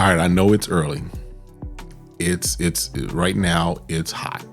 All right, I know it's early. It's right now it's hot,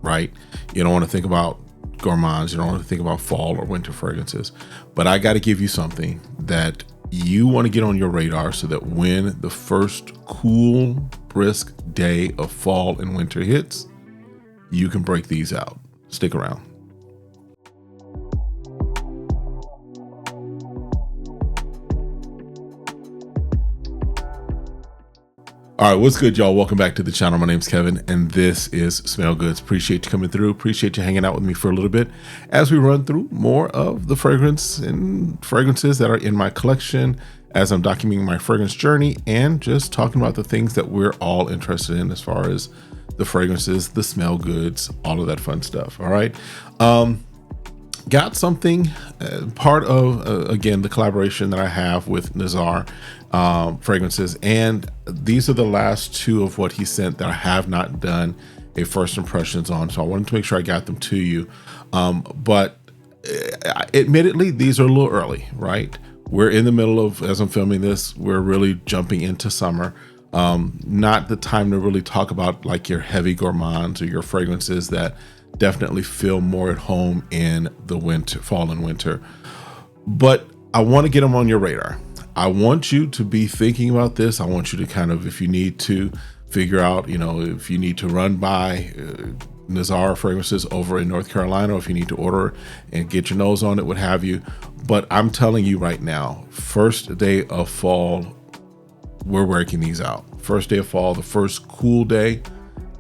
right? You don't want to think about gourmands, you don't want to think about fall or winter fragrances, but I got to give you something that you want to get on your radar so that when the first cool, brisk day of fall and winter hits, you can break these out. Stick around. All right, what's good, y'all? Welcome back to the channel. My name's Kevin, and this is SmellGoodz. Appreciate you coming through. Appreciate you hanging out with me for a little bit as we run through more of the fragrances that are in my collection, as I'm documenting my fragrance journey and just talking about the things that we're all interested in as far as the fragrances, the smell goods, all of that fun stuff. All right. Got something part of, again, the collaboration that I have with Nazar Fragrances. And these are the last two of what he sent that I have not done a first impressions on. So I wanted to make sure I got them to you. But admittedly, these are a little early, right? We're in the middle of, as I'm filming this, we're really jumping into summer. Not the time to really talk about like your heavy gourmands or your fragrances that definitely feel more at home in the winter, fall and winter. But I want to get them on your radar. I want you to be thinking about this. I want you to kind of, if you need to figure out, if you need to run by Nazar Fragrances over in North Carolina, or if you need to order and get your nose on it, what have you. But I'm telling you right now, first day of fall, we're working these out. First day of fall, the first cool day,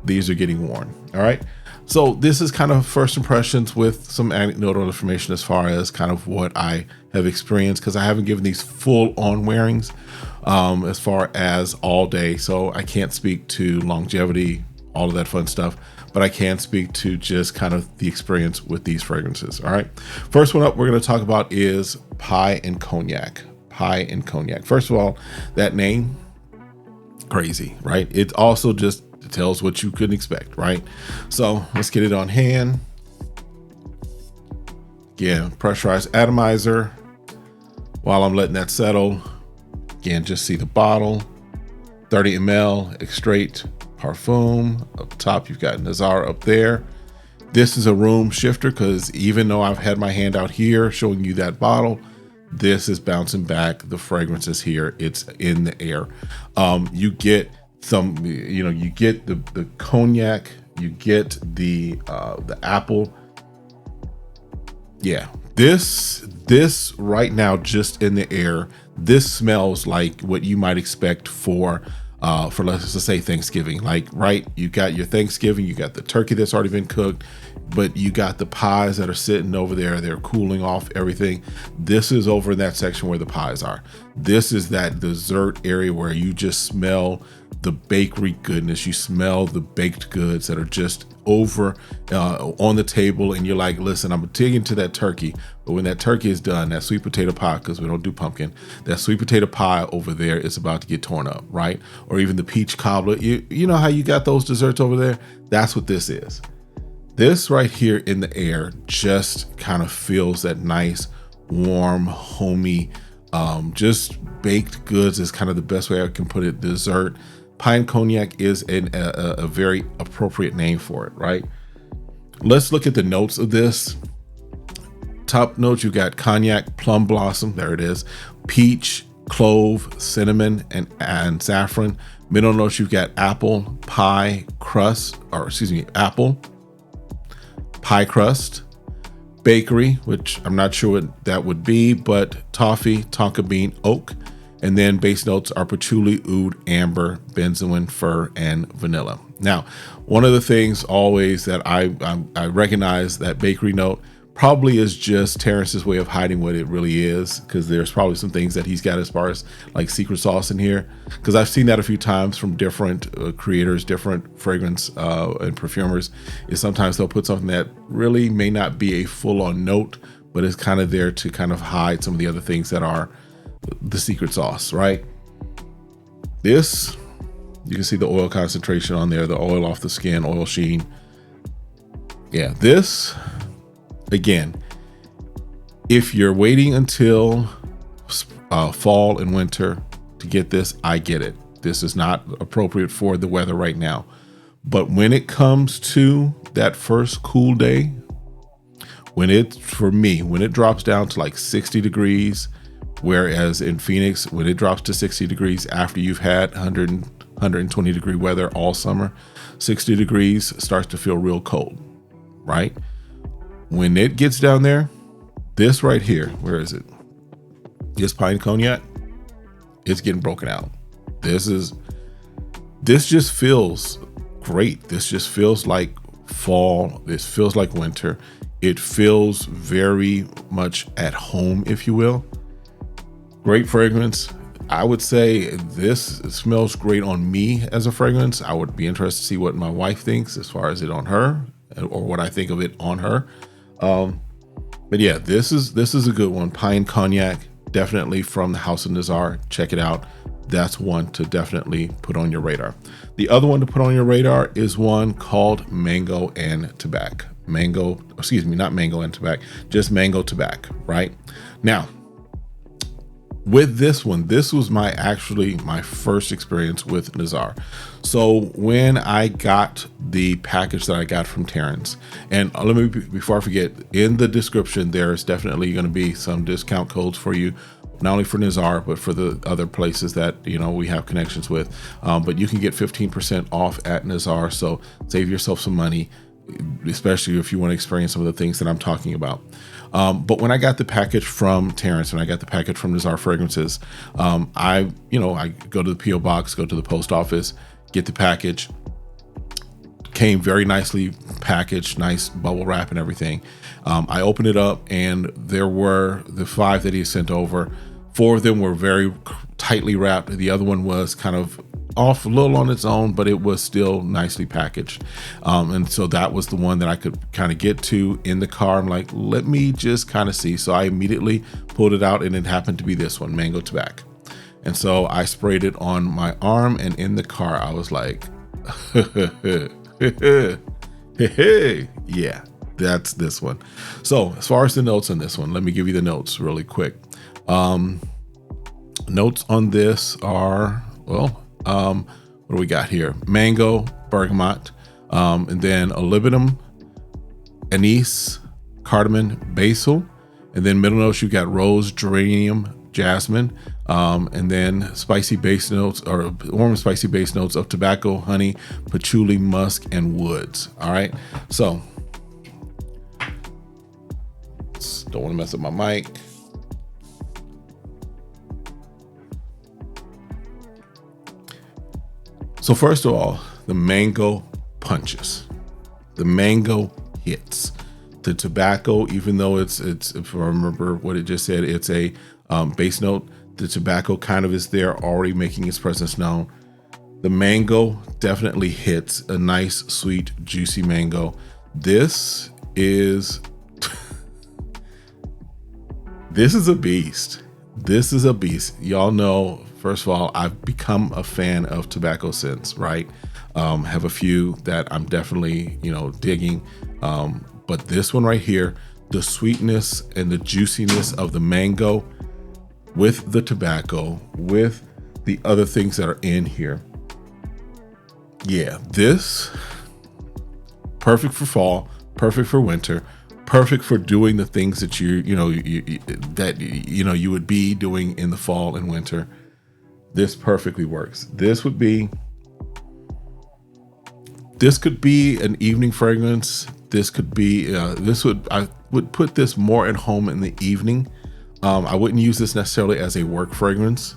these are getting worn. All right. So this is kind of first impressions with some anecdotal information as far as kind of what I have experienced, because I haven't given these full on wearings as far as all day. So I can't speak to longevity, all of that fun stuff, but I can speak to just kind of the experience with these fragrances. All right. First one up we're going to talk about is Pie and Cognac. Pie and Cognac. First of all, that name, crazy, right? It also just tells what you couldn't expect, right? So let's get it on hand. Again, pressurized atomizer. While I'm letting that settle, again, just see the bottle, 30 ml extrait parfum. Up top, you've got Nazar up there. This is a room shifter because even though I've had my hand out here showing you that bottle, this is bouncing back. The fragrance is here. It's in the air. You get some, you get the cognac, you get the apple. Yeah, this right now, just in the air, this smells like what you might expect for let's just say Thanksgiving. Like, right, you got your Thanksgiving, you got the turkey that's already been cooked, but you got the pies that are sitting over there. They're cooling off everything. This is over in that section where the pies are. This is that dessert area where you just smell the bakery goodness. You smell the baked goods that are just over on the table, and you're like, listen, I'm digging to that turkey, but when that turkey is done, that sweet potato pie, because we don't do pumpkin, that sweet potato pie over there is about to get torn up, right? Or even the peach cobbler. You know how you got those desserts over there? That's what this is. This right here in the air just kind of feels that nice, warm, homey, just baked goods is kind of the best way I can put it. Dessert. Pie and Cognac is a very appropriate name for it, right? Let's look at the notes of this. Top notes, you got cognac, plum blossom, there it is, peach, clove, cinnamon, and saffron. Middle notes, you've got apple, pie crust, apple, pie crust, bakery, which I'm not sure what that would be, but toffee, tonka bean, oak. And then base notes are patchouli, oud, amber, benzoin, fir, and vanilla. Now, one of the things always that I recognize that bakery note probably is just Terrence's way of hiding what it really is, because there's probably some things that he's got as far as like secret sauce in here, because I've seen that a few times from different creators, different fragrance and perfumers, is sometimes they'll put something that really may not be a full-on note, but it's kind of there to kind of hide some of the other things that are the secret sauce, right? This, you can see the oil concentration on there, the oil off the skin, oil sheen. Yeah, this, again, if you're waiting until fall and winter to get this, I get it. This is not appropriate for the weather right now. But when it comes to that first cool day, when it drops down to like 60 degrees, whereas in Phoenix, when it drops to 60 degrees after you've had 120 degree weather all summer, 60 degrees starts to feel real cold, right? When it gets down there, this right here, where is it? This Pie Cognac, it's getting broken out. This just feels great. This just feels like fall. This feels like winter. It feels very much at home, if you will. Great fragrance. I would say this smells great on me as a fragrance. I would be interested to see what my wife thinks as far as it on her, or what I think of it on her. But yeah, this is a good one. Pie Cognac, definitely from the House of Nazar. Check it out. That's one to definitely put on your radar. The other one to put on your radar is one called Mango Tabac. Not Mango Tabac, just Mango Tabac, right? Now, with this one, this was my first experience with Nazar. So when I got the package that I got from Terrence, and before I forget, in the description, there's definitely going to be some discount codes for you, not only for Nazar, but for the other places that, we have connections with. But you can get 15% off at Nazar. So save yourself some money, especially if you want to experience some of the things that I'm talking about. But when I got the package from Terrence and I got the package from Nazar Fragrances, I go to the P.O. box, go to the post office, get the package. Came very nicely packaged, nice bubble wrap and everything. I opened it up and there were the 5 that he sent over. 4 of them were very tightly wrapped. The other one was kind of off a little on its own, but it was still nicely packaged. And so that was the one that I could kind of get to in the car. I'm like, let me just kind of see. So I immediately pulled it out and it happened to be this one, Mango Tabac. And so I sprayed it on my arm, and in the car, I was like, yeah, that's this one. So as far as the notes on this one, let me give you the notes really quick. Notes on this are, what do we got here? Mango, bergamot, and then olivinum, anise, cardamom, basil, and then middle notes, you got rose, geranium, jasmine, and then spicy base notes, or warm spicy base notes of tobacco, honey, patchouli, musk, and woods. All right, so don't want to mess up my mic. So first of all, the mango punches. The mango hits. The tobacco, even though it's if I remember what it just said, it's a base note. The tobacco kind of is there already making its presence known. The mango definitely hits, a nice, sweet, juicy mango. This is this is a beast. This is a beast. Y'all know, first of all, I've become a fan of tobacco scents, right? Have a few that I'm definitely, digging. But this one right here, the sweetness and the juiciness of the mango with the tobacco, with the other things that are in here. Yeah, this perfect for fall, perfect for winter, perfect for doing the things that you would be doing in the fall and winter. This perfectly works. This could be an evening fragrance. This could be I would put this more at home in the evening. I wouldn't use this necessarily as a work fragrance,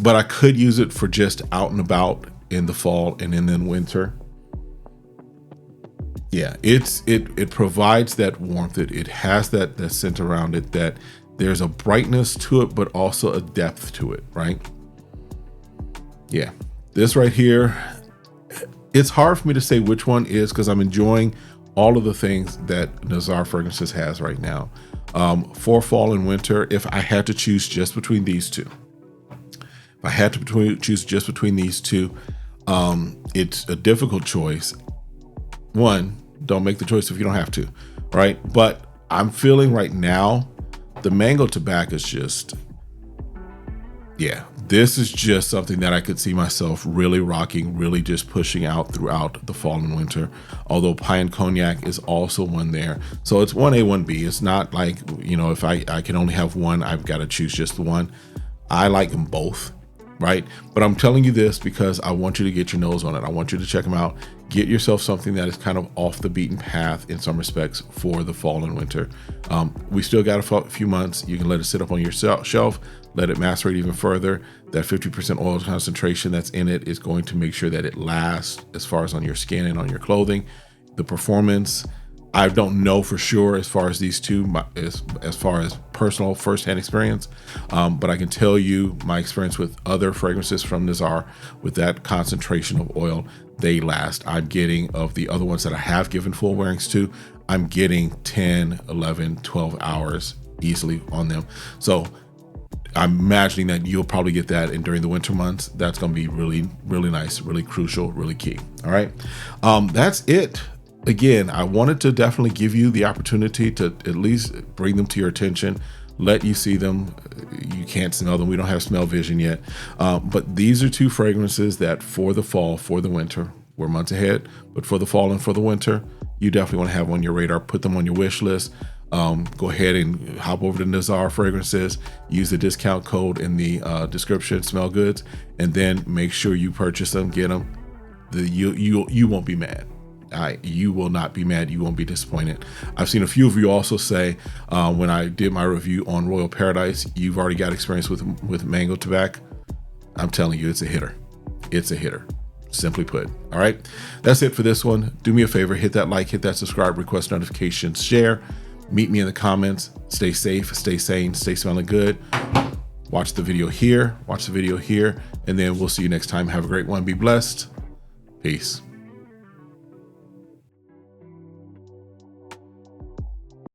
but I could use it for just out and about in the fall and in winter. Yeah, it provides that warmth. It has that scent around it, that there's a brightness to it, but also a depth to it, right? Yeah, this right here, it's hard for me to say which one is, because I'm enjoying all of the things that Nazar Fragrances has right now. For fall and winter, if I had to choose just between these two, it's a difficult choice. One, don't make the choice if you don't have to, right? But I'm feeling right now, the Mango Tabac is just, yeah, This is just something that I could see myself really rocking, really just pushing out throughout the fall and winter. Although Pie Cognac is also one there. So it's 1A, 1B. It's not like, you know, if I can only have one, I've got to choose just the one. I like them both, right? But I'm telling you this because I want you to get your nose on it. I want you to check them out. Get yourself something that is kind of off the beaten path in some respects for the fall and winter. We still got a few months. You can let it sit up on your shelf, let it macerate even further. That 50% oil concentration that's in it is going to make sure that it lasts as far as on your skin and on your clothing. The performance, I don't know for sure as far as these two, as far as personal firsthand experience, but I can tell you my experience with other fragrances from Nazar with that concentration of oil, they last. I'm getting, of the other ones that I have given full wearings to, I'm getting 10, 11, 12 hours easily on them. So I'm imagining that you'll probably get that in during the winter months. That's going to be really, really nice, really crucial, really key. All right. That's it. Again, I wanted to definitely give you the opportunity to at least bring them to your attention, let you see them. You can't smell them. We don't have smell vision yet. But these are two fragrances that for the fall, for the winter, we're months ahead, but for the fall and for the winter, you definitely want to have on your radar, put them on your wish list. Go ahead and hop over to Nazar Fragrances, use the discount code in the description, SmellGoodz, and then make sure you purchase them, get them. You won't be mad. You will not be mad. You won't be disappointed. I've seen a few of you also say when I did my review on Royal Paradise, you've already got experience with Mango Tabac. I'm telling you, it's a hitter. It's a hitter. Simply put. All right. That's it for this one. Do me a favor, hit that like, hit that subscribe, request notifications, share. Meet me in the comments. Stay safe, stay sane, stay smelling good. Watch the video here, and then we'll see you next time. Have a great one. Be blessed. Peace.